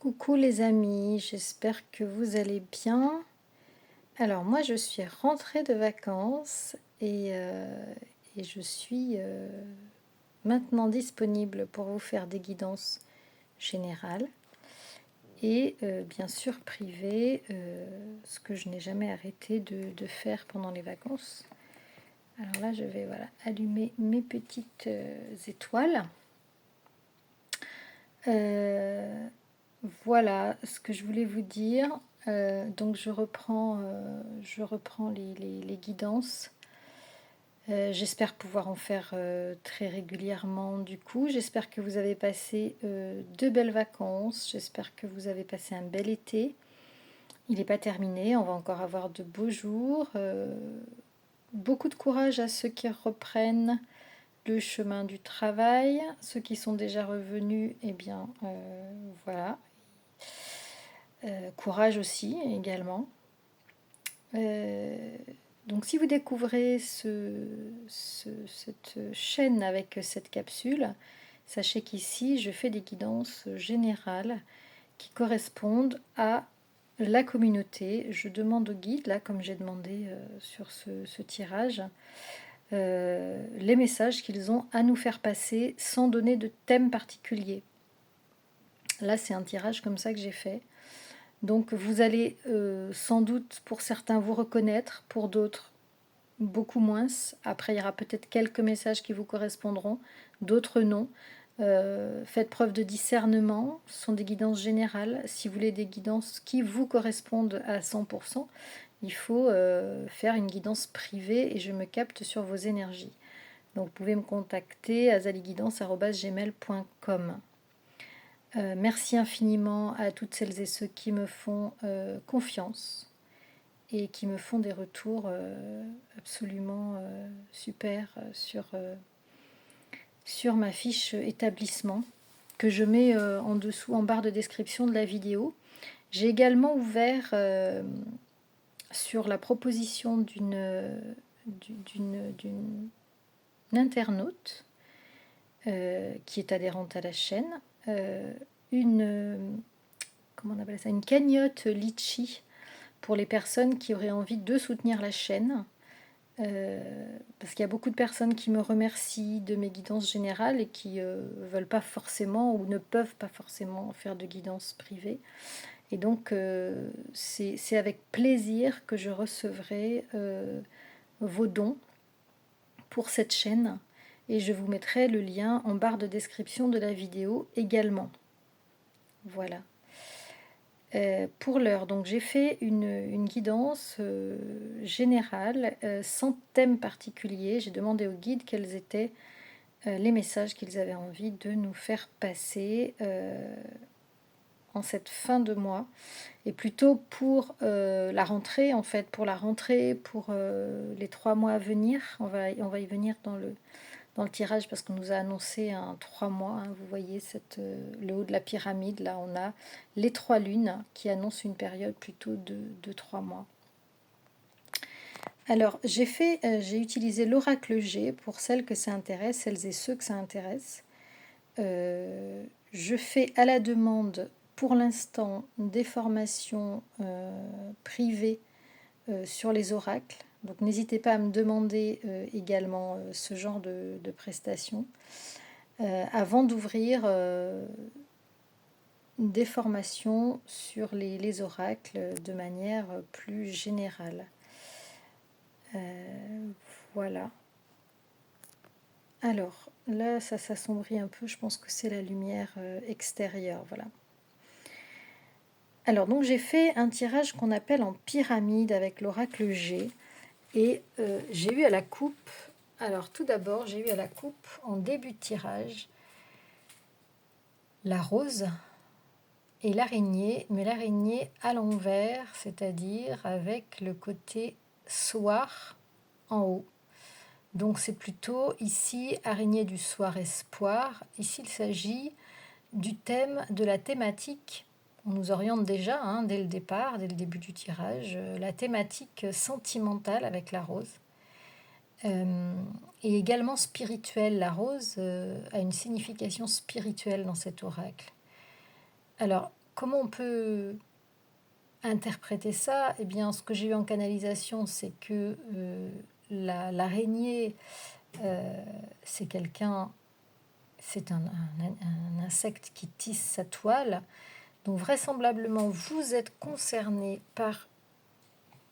Coucou les amis, j'espère que vous allez bien. Alors moi je suis rentrée de vacances et je suis maintenant disponible pour vous faire des guidances générales et bien sûr privées, ce que je n'ai jamais arrêté de faire pendant les vacances. Alors là je vais allumer mes petites étoiles. Voilà ce que je voulais vous dire. Donc je reprends les guidances. J'espère pouvoir en faire très régulièrement du coup. J'espère que vous avez passé de belles vacances. J'espère que vous avez passé un bel été. Il n'est pas terminé, on va encore avoir de beaux jours. Beaucoup de courage à ceux qui reprennent le chemin du travail. Ceux qui sont déjà revenus, eh bien voilà, courage aussi également. Donc si vous découvrez cette chaîne avec cette capsule, sachez qu'ici je fais des guidances générales qui correspondent à la communauté. Je demande au guide, là comme j'ai demandé sur ce tirage, les messages qu'ils ont à nous faire passer sans donner de thème particulier. Là c'est un tirage comme ça que j'ai fait. Donc vous allez sans doute pour certains vous reconnaître, pour d'autres beaucoup moins. Après il y aura peut-être quelques messages qui vous correspondront, d'autres non. Faites preuve de discernement, ce sont des guidances générales. Si vous voulez des guidances qui vous correspondent à 100%, il faut faire une guidance privée et je me capte sur vos énergies. Donc vous pouvez me contacter à zaliguidance@gmail.com. Merci infiniment à toutes celles et ceux qui me font confiance et qui me font des retours absolument super sur ma fiche établissement que je mets en dessous en barre de description de la vidéo. J'ai également ouvert sur la proposition d'une internaute qui est adhérente à la chaîne, comment on appelle ça, une cagnotte Litchi pour les personnes qui auraient envie de soutenir la chaîne. Parce qu'il y a beaucoup de personnes qui me remercient de mes guidances générales et qui veulent pas forcément ou ne peuvent pas forcément faire de guidance privée. Et donc c'est avec plaisir que je recevrai vos dons pour cette chaîne et je vous mettrai le lien en barre de description de la vidéo également. Voilà. Pour l'heure, donc j'ai fait une guidance générale sans thème particulier. J'ai demandé au guide quels étaient les messages qu'ils avaient envie de nous faire passer en cette fin de mois et plutôt pour la rentrée en fait, pour la rentrée, pour les 3 mois à venir. On va y venir dans le tirage parce qu'on nous a annoncé un 3 mois. Hein. Vous voyez le haut de la pyramide, là on a les 3 lunes qui annoncent une période plutôt de 3 mois. Alors j'ai utilisé l'oracle G pour celles que ça intéresse, celles et ceux que ça intéresse. Je fais à la demande pour l'instant des formations privées sur les oracles. Donc n'hésitez pas à me demander également ce genre de prestations avant d'ouvrir des formations sur les oracles de manière plus générale. Voilà. Alors là, ça s'assombrit un peu. Je pense que c'est la lumière extérieure. Voilà. Alors donc j'ai fait un tirage qu'on appelle en pyramide avec l'oracle G. Et j'ai eu à la coupe, alors tout d'abord, j'ai eu à la coupe en début de tirage la rose et l'araignée, mais l'araignée à l'envers, c'est-à-dire avec le côté soir en haut. Donc c'est plutôt ici araignée du soir espoir. Ici il s'agit du thème, de la thématique. On nous oriente déjà dès le départ, dès le début du tirage, la thématique sentimentale avec la rose. Et également spirituelle. La rose a une signification spirituelle dans cet oracle. Alors, comment on peut interpréter ça? Eh bien, ce que j'ai eu en canalisation, c'est que l'araignée, c'est quelqu'un, c'est un insecte qui tisse sa toile. Donc vraisemblablement, vous êtes concerné par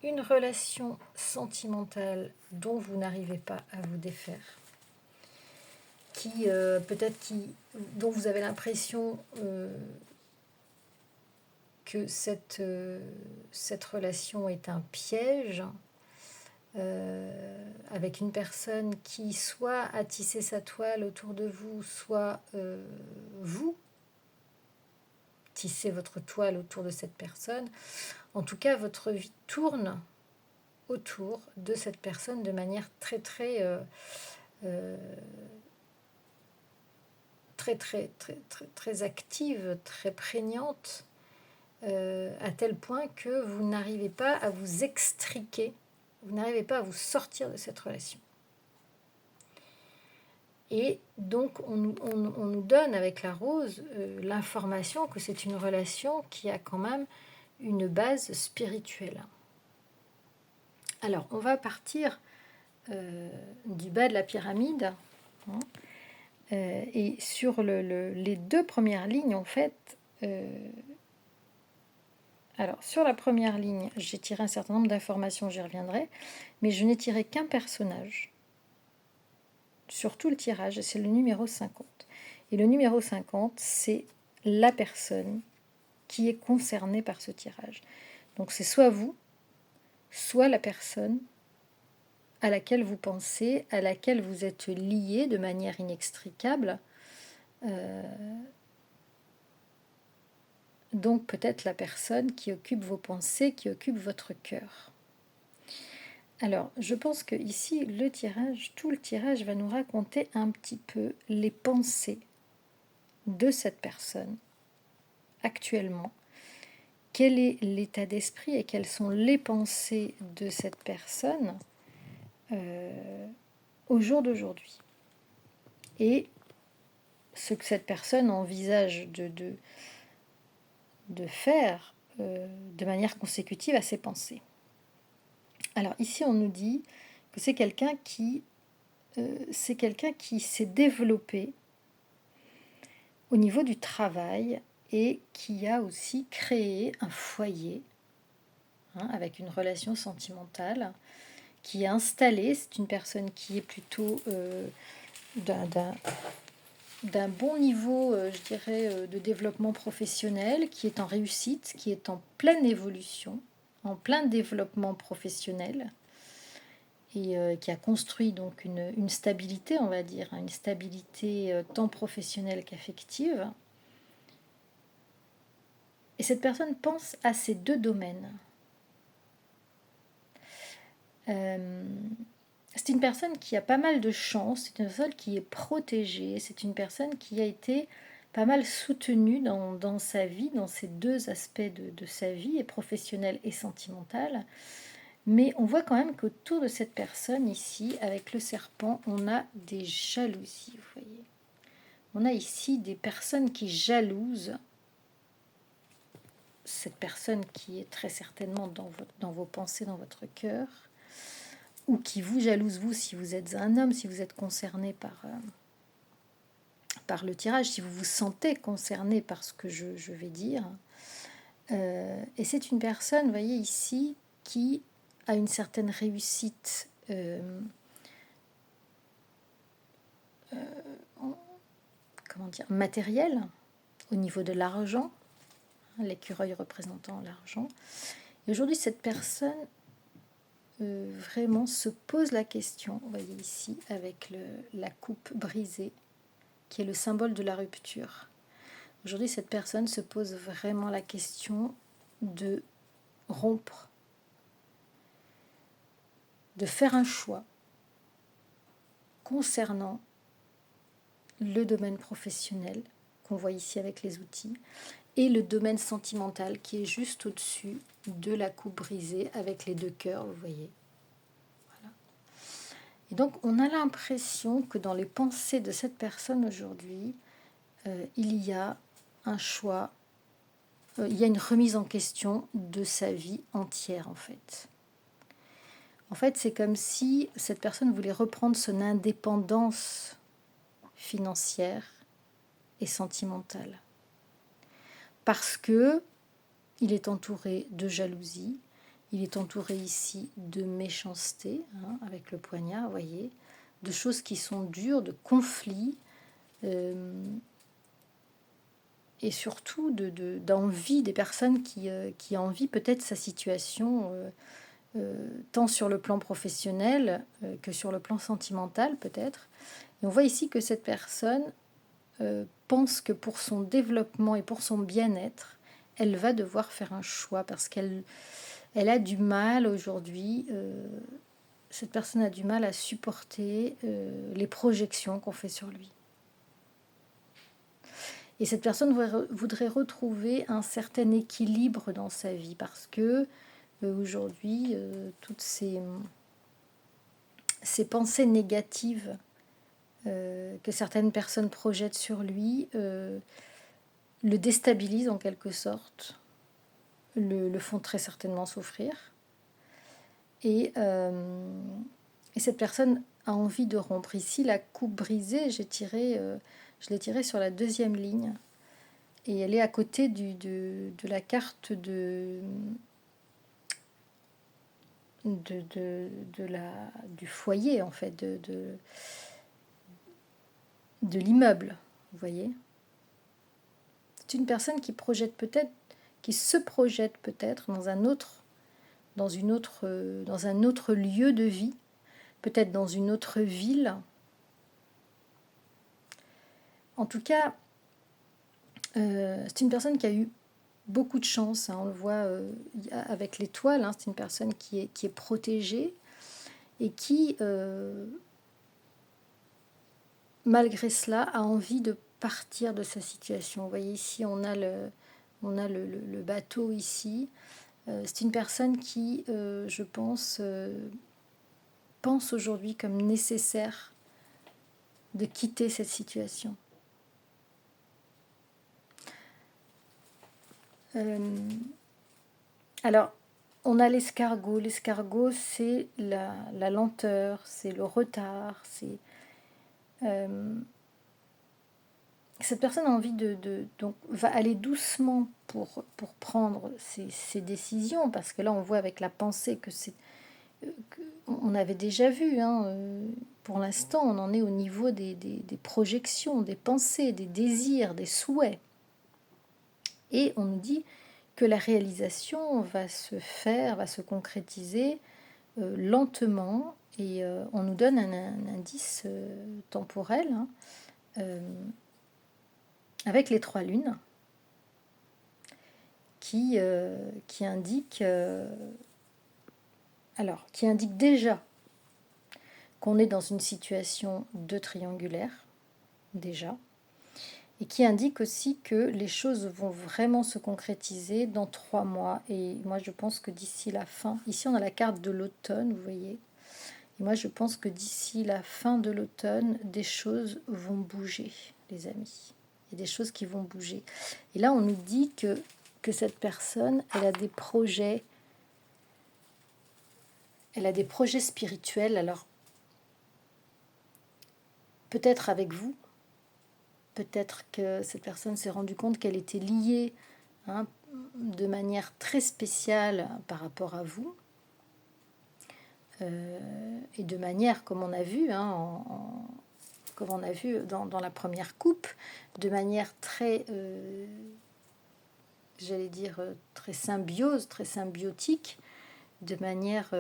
une relation sentimentale dont vous n'arrivez pas à vous défaire, qui dont vous avez l'impression que cette relation est un piège, avec une personne qui soit a tissé sa toile autour de vous, soit vous tissez votre toile autour de cette personne. En tout cas, votre vie tourne autour de cette personne de manière très très très active, très prégnante, à tel point que vous n'arrivez pas à vous extriquer, vous n'arrivez pas à vous sortir de cette relation. Et donc on nous donne avec la rose l'information que c'est une relation qui a quand même une base spirituelle. Alors on va partir du bas de la pyramide, hein, et sur les deux premières lignes en fait. Alors sur la première ligne, j'ai tiré un certain nombre d'informations, j'y reviendrai, mais je n'ai tiré qu'un personnage sur tout le tirage, c'est le numéro 50. Et le numéro 50, c'est la personne qui est concernée par ce tirage. Donc c'est soit vous, soit la personne à laquelle vous pensez, à laquelle vous êtes lié de manière inextricable. Donc peut-être la personne qui occupe vos pensées, qui occupe votre cœur. Alors, je pense que ici, tout le tirage va nous raconter un petit peu les pensées de cette personne actuellement. Quel est l'état d'esprit et quelles sont les pensées de cette personne au jour d'aujourd'hui. Et ce que cette personne envisage de faire de manière consécutive à ses pensées. Alors ici, on nous dit que c'est quelqu'un qui s'est développé au niveau du travail et qui a aussi créé un foyer, hein, avec une relation sentimentale, qui est installée. C'est une personne qui est plutôt d'un bon niveau, je dirais, de développement professionnel, qui est en réussite, qui est en pleine évolution, en plein développement professionnel, et qui a construit donc une stabilité, on va dire, hein, une stabilité tant professionnelle qu'affective. Et cette personne pense à ces deux domaines. C'est une personne qui a pas mal de chance, c'est une personne qui est protégée, c'est une personne qui a été pas mal soutenue dans sa vie, dans ces deux aspects de sa vie, et professionnelle et sentimentale. Mais on voit quand même qu'autour de cette personne ici, avec le serpent, on a des jalousies, vous voyez. On a ici des personnes qui jalousent cette personne qui est très certainement dans vos pensées, dans votre cœur, ou qui vous jalouse, vous, si vous êtes un homme, si vous êtes concerné par le tirage, si vous vous sentez concerné par ce que je vais dire. Et c'est une personne, vous voyez ici, qui a une certaine réussite matérielle au niveau de l'argent, l'écureuil représentant l'argent. Et aujourd'hui, cette personne vraiment se pose la question, vous voyez ici, avec la coupe brisée, qui est le symbole de la rupture. Aujourd'hui, cette personne se pose vraiment la question de rompre, de faire un choix concernant le domaine professionnel, qu'on voit ici avec les outils, et le domaine sentimental qui est juste au-dessus de la coupe brisée avec les deux cœurs, vous voyez. Voilà. Et donc, on a l'impression que dans les pensées de cette personne aujourd'hui, il y a un choix il y a une remise en question de sa vie entière en fait. En fait, c'est comme si cette personne voulait reprendre son indépendance financière et sentimentale. Parce que il est entouré de jalousie, il est entouré ici de méchanceté, avec le poignard, vous voyez, de choses qui sont dures, de conflits, et surtout d'envie des personnes qui envient peut-être sa situation, tant sur le plan professionnel que sur le plan sentimental peut-être. Et on voit ici que cette personne pense que pour son développement et pour son bien-être, elle va devoir faire un choix parce qu'elle a du mal aujourd'hui, cette personne a du mal à supporter les projections qu'on fait sur lui. Et cette personne voudrait retrouver un certain équilibre dans sa vie parce que aujourd'hui, toutes ces pensées négatives que certaines personnes projettent sur lui le déstabilisent en quelque sorte, le font très certainement souffrir. Et cette personne a envie de rompre. Ici, la coupe brisée, je l'ai tirée sur la deuxième ligne. Et elle est à côté de la carte du foyer, en fait, de l'immeuble, vous voyez. C'est une personne qui se projette peut-être dans un autre lieu de vie, peut-être dans une autre ville. En tout cas, c'est une personne qui a eu beaucoup de chance, on le voit avec l'étoile, c'est une personne qui est protégée et qui, malgré cela, a envie de partir de sa situation. Vous voyez ici, on a le bateau ici. C'est une personne qui, je pense aujourd'hui comme nécessaire de quitter cette situation. Alors, on a l'escargot. L'escargot, c'est la lenteur, c'est le retard, c'est... cette personne a envie donc va aller doucement pour prendre ses décisions, parce que là, on voit avec la pensée que c'est... on avait déjà vu, pour l'instant, on en est au niveau des projections, des pensées, des désirs, des souhaits. Et on nous dit que la réalisation va se concrétiser lentement, et on nous donne un indice temporel avec les 3 lunes qui indique déjà qu'on est dans une situation de triangulaire, déjà, et qui indique aussi que les choses vont vraiment se concrétiser dans 3 mois. Et moi, je pense que d'ici la fin, ici on a la carte de l'automne, vous voyez, et moi je pense que d'ici la fin de l'automne, des choses vont bouger, les amis. Il y a des choses qui vont bouger. Et là, on nous dit que cette personne, elle a des projets spirituels, alors peut-être avec vous, peut-être que cette personne s'est rendue compte qu'elle était liée de manière très spéciale par rapport à vous, et de manière, comme on a vu, comme on a vu dans la première coupe, de manière très, très symbiose, très symbiotique, de manière...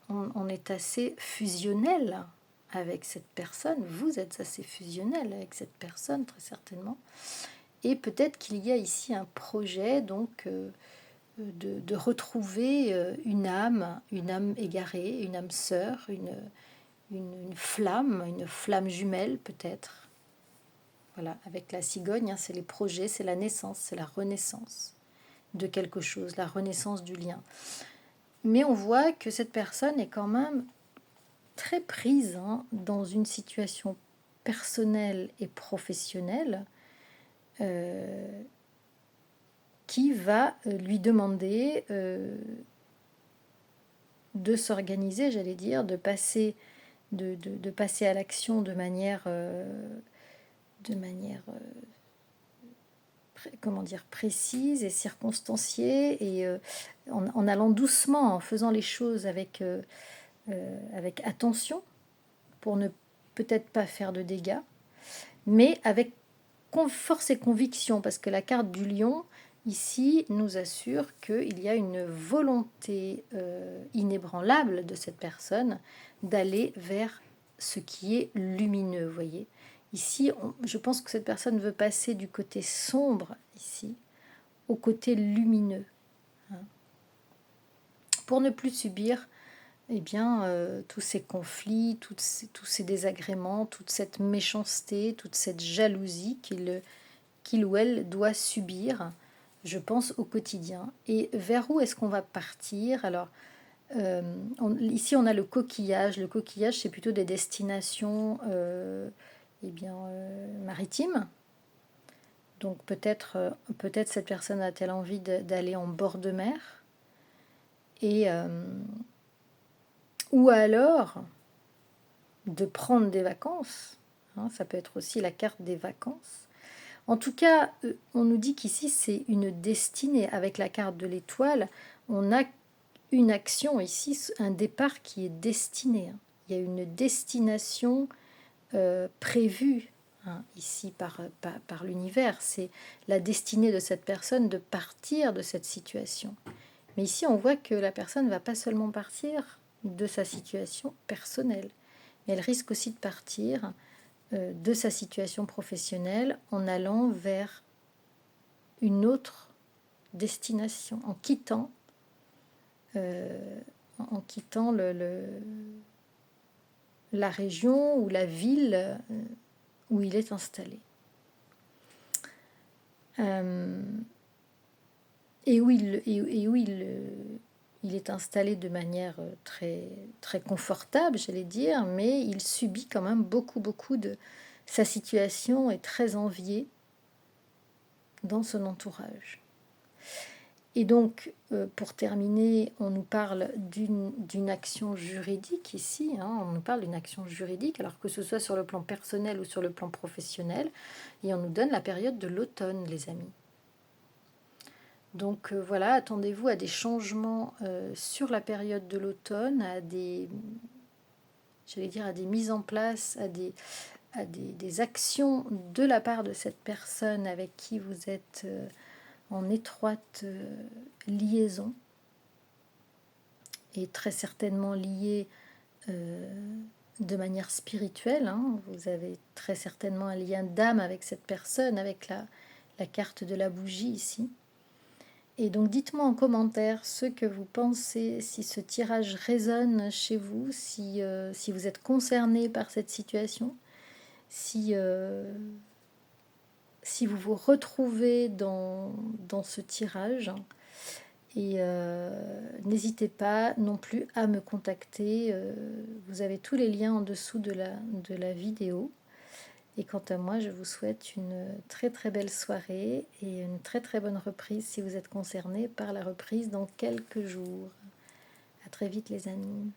on est assez fusionnel avec cette personne, vous êtes assez fusionnel avec cette personne, très certainement. Et peut-être qu'il y a ici un projet, donc, de retrouver une âme égarée, une âme sœur, une flamme jumelle peut-être. Voilà, avec la cigogne, c'est les projets, c'est la naissance, c'est la renaissance de quelque chose, la renaissance du lien. Mais on voit que cette personne est quand même très prise dans une situation personnelle et professionnelle qui va lui demander de s'organiser, j'allais dire, de passer à l'action de manière comment dire, précise et circonstanciée, et en allant doucement, en faisant les choses avec attention, pour ne peut-être pas faire de dégâts, mais avec force et conviction, parce que la carte du lion, ici, nous assure qu'il y a une volonté inébranlable de cette personne d'aller vers ce qui est lumineux, vous voyez. Ici, je pense que cette personne veut passer du côté sombre, ici, au côté lumineux, hein, pour ne plus subir tous ces conflits, tous ces désagréments, toute cette méchanceté, toute cette jalousie qu'il ou elle doit subir, je pense, au quotidien. Et vers où est-ce qu'on va partir? Alors, ici, on a le coquillage. Le coquillage, c'est plutôt des destinations maritimes. Donc, peut-être cette personne a-t-elle envie d'aller en bord de mer. Et, ou alors de prendre des vacances. Hein, ça peut être aussi la carte des vacances. En tout cas, on nous dit qu'ici, c'est une destinée. Avec la carte de l'étoile, on a une action ici, un départ qui est destiné. Il y a une destination prévue, hein, ici par l'univers. C'est la destinée de cette personne de partir de cette situation. Mais ici, on voit que la personne ne va pas seulement partir de sa situation personnelle, mais elle risque aussi de partir de sa situation professionnelle en allant vers une autre destination, en quittant la région ou la ville où il est installé. Et où il est installé de manière très, très confortable, j'allais dire, mais il subit quand même beaucoup de... Sa situation est très enviée dans son entourage. Et donc, pour terminer, on nous parle d'une action juridique ici, hein, on nous parle d'une action juridique, alors que ce soit sur le plan personnel ou sur le plan professionnel, et on nous donne la période de l'automne, les amis. Donc voilà, attendez-vous à des changements sur la période de l'automne, à des mises en place, à des actions de la part de cette personne avec qui vous êtes en étroite liaison, et très certainement liée de manière spirituelle. Hein. Vous avez très certainement un lien d'âme avec cette personne, avec la carte de la bougie ici. Et donc dites-moi en commentaire ce que vous pensez, si ce tirage résonne chez vous, si vous êtes concerné par cette situation, si vous vous retrouvez dans ce tirage. Et n'hésitez pas non plus à me contacter. Vous avez tous les liens en dessous de la vidéo. Et quant à moi, je vous souhaite une très très belle soirée et une très très bonne reprise si vous êtes concerné par la reprise dans quelques jours. À très vite les amis.